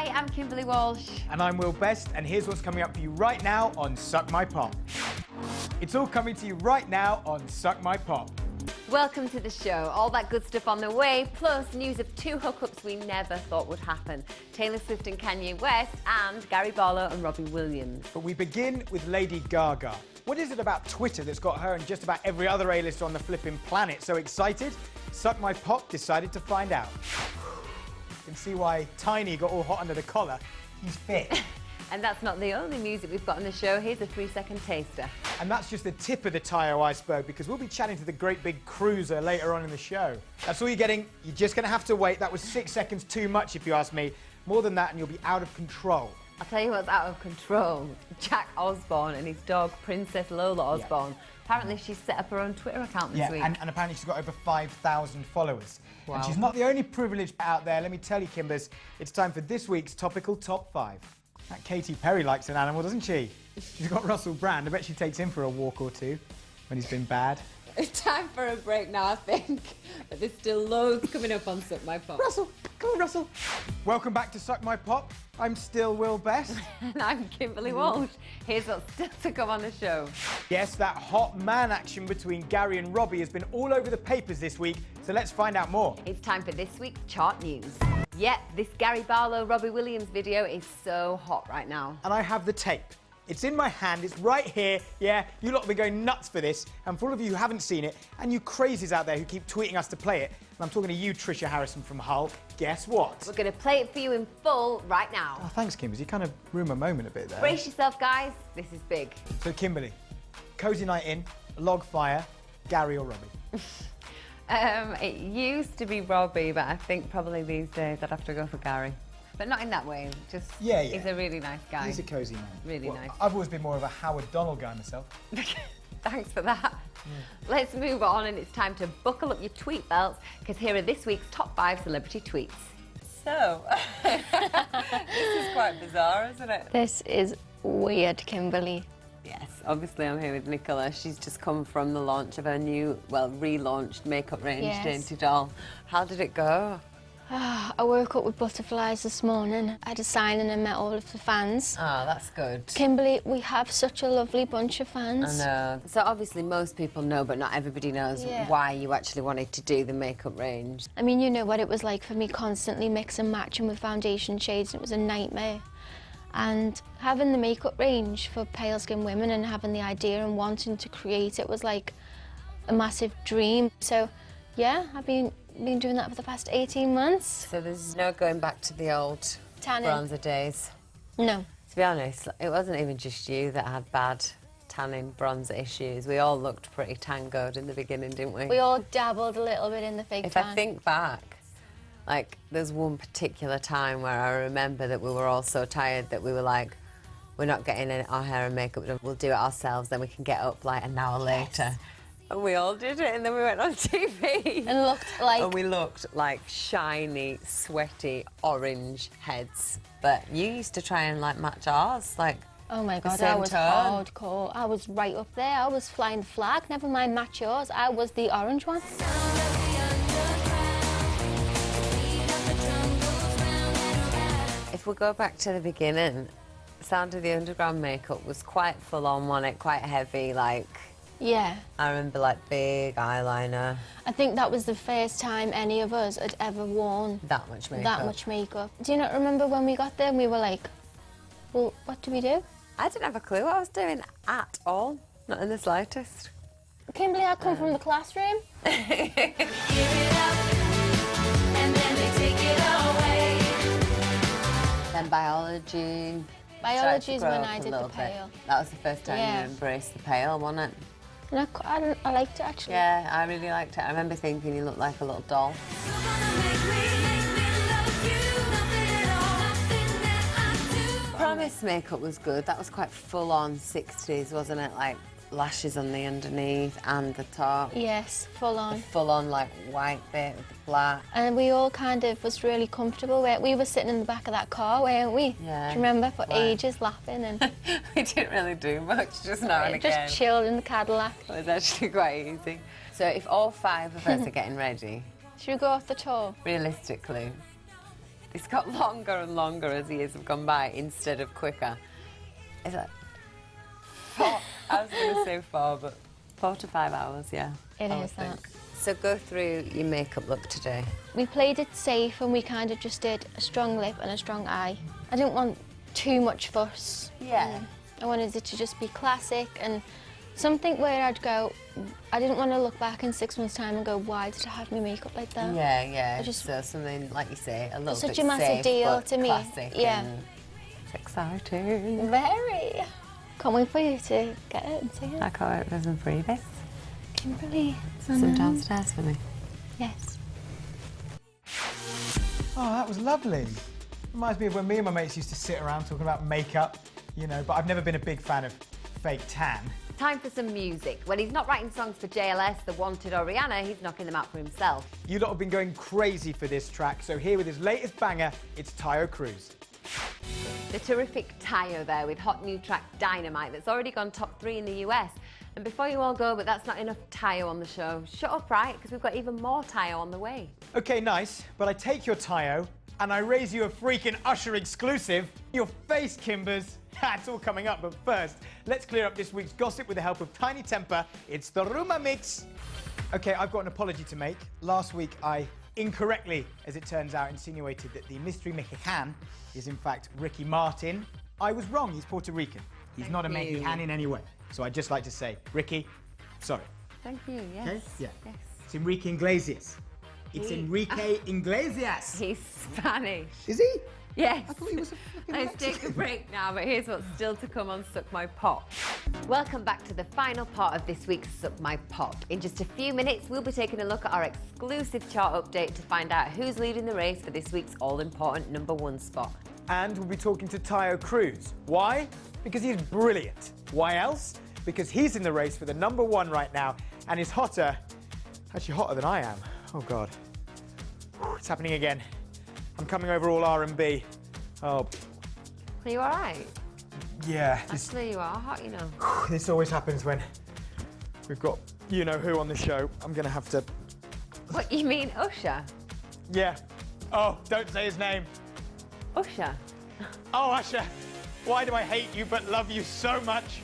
Hi, I'm Kimberley Walsh. And I'm Will Best, and here's what's coming up for you right now on Suck My Pop. It's all coming to you right now on Suck My Pop. Welcome to the show. All that good stuff on the way, plus news of two hookups we never thought would happen. Taylor Swift and Kanye West, and Gary Barlow and Robbie Williams. But we begin with Lady Gaga. What is it about Twitter that's got her and just about every other A-lister on the flipping planet so excited? Suck My Pop decided to find out. You can see why Tiny got all hot under the collar. He's fit. And that's not the only music we've got on the show. Here's a 3-second taster. And that's just the tip of the Tayo iceberg, because we'll be chatting to the great big cruiser later on in the show. That's all you're getting. You're just going to have to wait. That was 6 seconds too much, if you ask me. More than that, and you'll be out of control. I'll tell you what's out of control. Jack Osborne and his dog, Princess Lola Osborne. Yeah. Apparently, she's set up her own Twitter account this week. And apparently she's got over 5,000 followers. Wow. And she's not the only privileged out there. Let me tell you, Kimbers, it's time for this week's Topical Top 5. That Katy Perry likes an animal, doesn't she? She's got Russell Brand. I bet she takes him for a walk or two when he's been bad. It's time for a break now, I think. But there's still loads coming up on Suck My Pop. Russell! Come on, Russell! Welcome back to Suck My Pop. I'm still Will Best. And I'm Kimberley Walsh. Here's what's still to come on the show. Yes, that hot man action between Gary and Robbie has been all over the papers this week, so let's find out more. It's time for this week's chart news. Yep, this Gary Barlow, Robbie Williams video is so hot right now. And I have the tape. It's in my hand, it's right here. Yeah, you lot have been going nuts for this. And for all of you who haven't seen it, and you crazies out there who keep tweeting us to play it, and I'm talking to you, Trisha Harrison from Hull, guess what? We're going to play it for you in full right now. Oh, thanks, Kimbers. You kind of ruined my moment a bit there. Brace yourself, guys. This is big. So, Kimberley, cosy night in, log fire, Gary or Robbie? It used to be Robbie, but I think probably these days I'd have to go for Gary. But not in that way, just he's a really nice guy. He's a cosy man. Really nice. I've always been more of a Howard Donald guy myself. Thanks for that. Let's move on, and it's time to buckle up your tweet belts, because here are this week's top 5 celebrity tweets. So, this is quite bizarre, isn't it? This is weird, Kimberley. Yes, obviously I'm here with Nicola. She's just come from the launch of her new, well, relaunched makeup range, Yes. Dainty Doll. How did it go? I woke up with butterflies this morning. I had a signing and met all of the fans. Oh, that's good. Kimberley, we have such a lovely bunch of fans. I know. So obviously most people know, but not everybody knows why you actually wanted to do the makeup range. I mean, you know what it was like for me constantly mix and matching with foundation shades. It was a nightmare. And having the makeup range for pale skin women and having the idea and wanting to create it was like a massive dream. So, yeah, I've been doing that for the past 18 months. So there's no going back to the old Tanning. bronzer days? No. To be honest, it wasn't even just you that had bad tanning bronzer issues. We all looked pretty tangoed in the beginning, didn't we? We all dabbled a little bit in the fake If tan. I think back, like, there's one particular time where I remember that we were all so tired that we were like, we're not getting our hair and makeup done, we'll do it ourselves, then we can get up like an hour later. And we all did it, and then we went on TV. And looked like... And we looked like shiny, sweaty, orange heads. But you used to try and, like, match ours, like... Oh my God, same I was tone. hardcore. I was right up there. I was flying the flag, never mind match yours. I was the orange one. If we go back to the beginning, Sound of the Underground makeup was quite full-on, wasn't it? Quite heavy, like... Yeah. I remember, like, big eyeliner. I think that was the first time any of us had ever worn That much makeup. that much makeup. Do you not remember when we got there and we were like, well, what do we do? I didn't have a clue what I was doing at all. Not in the slightest. Kimberley, I come from the classroom. Then biology. Biology is started to grow when up I a did the little bit. pale. That was the first time Yeah. you embraced the pale, wasn't it? And I liked it, actually. Yeah, I really liked it. I remember thinking you looked like a little doll. Promise makeup was good. That was quite full-on 60s, wasn't it? Like lashes on the underneath and the top. Yes, full on. Full-on, like, white bit with the black. And we all kind of was really comfortable. We were sitting in the back of that car, weren't we? Yeah. Do you remember? For Wow. ages, laughing and We didn't really do much, just now and again. just chilled in the Cadillac. It was actually quite easy. So if all 5 of us are getting ready, Should we go off the tour? realistically, It's got longer and longer as the years have gone by instead of quicker. It's like 4, I was going to say 4, but 4 to 5 hours, yeah. It I is would that. think. So go through your makeup look today. We played it safe and we kind of just did a strong lip and a strong eye. I didn't want too much fuss. Yeah. I wanted it to just be classic and something where I'd go, I didn't want to look back in 6 months' time and go, why did I have my makeup like that? Yeah, yeah. I just- so something, like you say, a little bit Such a massive safe, deal but to me. classic Yeah. and it's exciting. Very. Can't wait for you to get it and see it. I can't wait for some freebies. Kimberley. Some downstairs for me. Yes. Oh, that was lovely. Reminds me of when me and my mates used to sit around talking about makeup, you know, but I've never been a big fan of fake tan. Time for some music. When he's not writing songs for JLS, The Wanted or Rihanna, he's knocking them out for himself. You lot have been going crazy for this track, so here with his latest banger, it's Tayo Cruz. The terrific Tayo there with hot new track Dynamite that's already gone top 3 in the US. And before you all go, but that's not enough Tayo on the show. Shut up, right? Because we've got even more Tayo on the way. Okay, nice, but I take your Tayo and I raise you a freaking Usher exclusive. Your face, Kimbers. It's all coming up, but first, let's clear up this week's gossip with the help of Tiny Temper. It's the Rumor Mix. Okay, I've got an apology to make. Last week, I incorrectly, as it turns out, insinuated that the mystery Mexican is in fact Ricky Martin. I was wrong, he's Puerto Rican. He's not a Mexican in any way. So I'd just like to say, Ricky, sorry. Thank you, yes. Okay? Yeah. Yes. It's Enrique Iglesias. It's Enrique Iglesias. He's Spanish. Is he? Yes. I thought he was a fucking Let's take a Mexican. break now, but here's what's still to come on Suck My Pop. Welcome back to the final part of this week's Suck My Pop. In just a few minutes, we'll be taking a look at our exclusive chart update to find out who's leading the race for this week's all-important #1 spot. And we'll be talking to Tayo Cruz. Why? Because he's brilliant. Why else? Because he's in the race for the #1 right now and is hotter, actually hotter than I am. Oh God. Whew, it's happening again. I'm coming over all R&B. Oh, Are you all right? yeah. This, Actually, you are hot, you know. this always happens when we've got you-know-who on the show. I'm gonna have to, What, you mean Usher? yeah. Oh, don't say his name. Usher? Oh, Usher, why do I hate you but love you so much?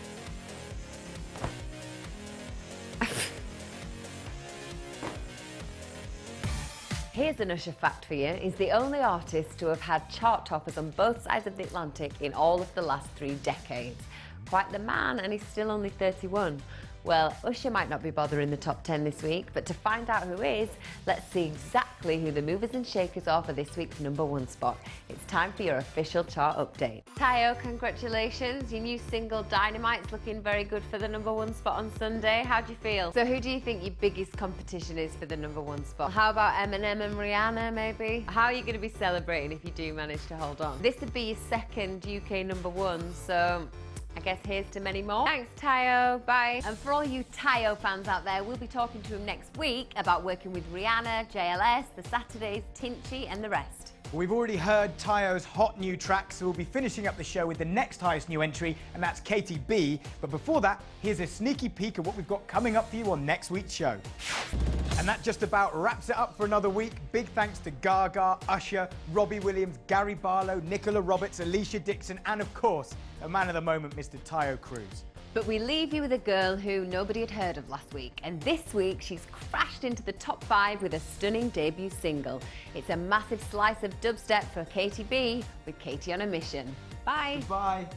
Here's an Usher fact for you. He's the only artist to have had chart toppers on both sides of the Atlantic in all of the last 3 decades. Quite the man, and he's still only 31. Well, Usher might not be bothering the top 10 this week, but to find out who is, let's see exactly who the movers and shakers are for this week's #1 spot. It's time for your official chart update. Tayo, congratulations. Your new single Dynamite's looking very good for the #1 spot on Sunday. How do you feel? So who do you think your biggest competition is for the #1 spot? How about Eminem and Rihanna, maybe? How are you going to be celebrating if you do manage to hold on? This would be your second UK #1, so I guess here's to many more. Thanks, Tayo. Bye. And for all you Tayo fans out there, we'll be talking to him next week about working with Rihanna, JLS, The Saturdays, Tinchy, and the rest. We've already heard Tayo's hot new track, so we'll be finishing up the show with the next highest new entry, and that's Katie B. But before that, here's a sneaky peek of what we've got coming up for you on next week's show. And that just about wraps it up for another week. Big thanks to Gaga, Usher, Robbie Williams, Gary Barlow, Nicola Roberts, Alicia Dixon, and of course, the man of the moment, Mr. Tayo Cruz. But we leave you with a girl who nobody had heard of last week. And this week, she's crashed into the top 5 with a stunning debut single. It's a massive slice of dubstep for Katie B with Katie on a Mission. Bye. Bye.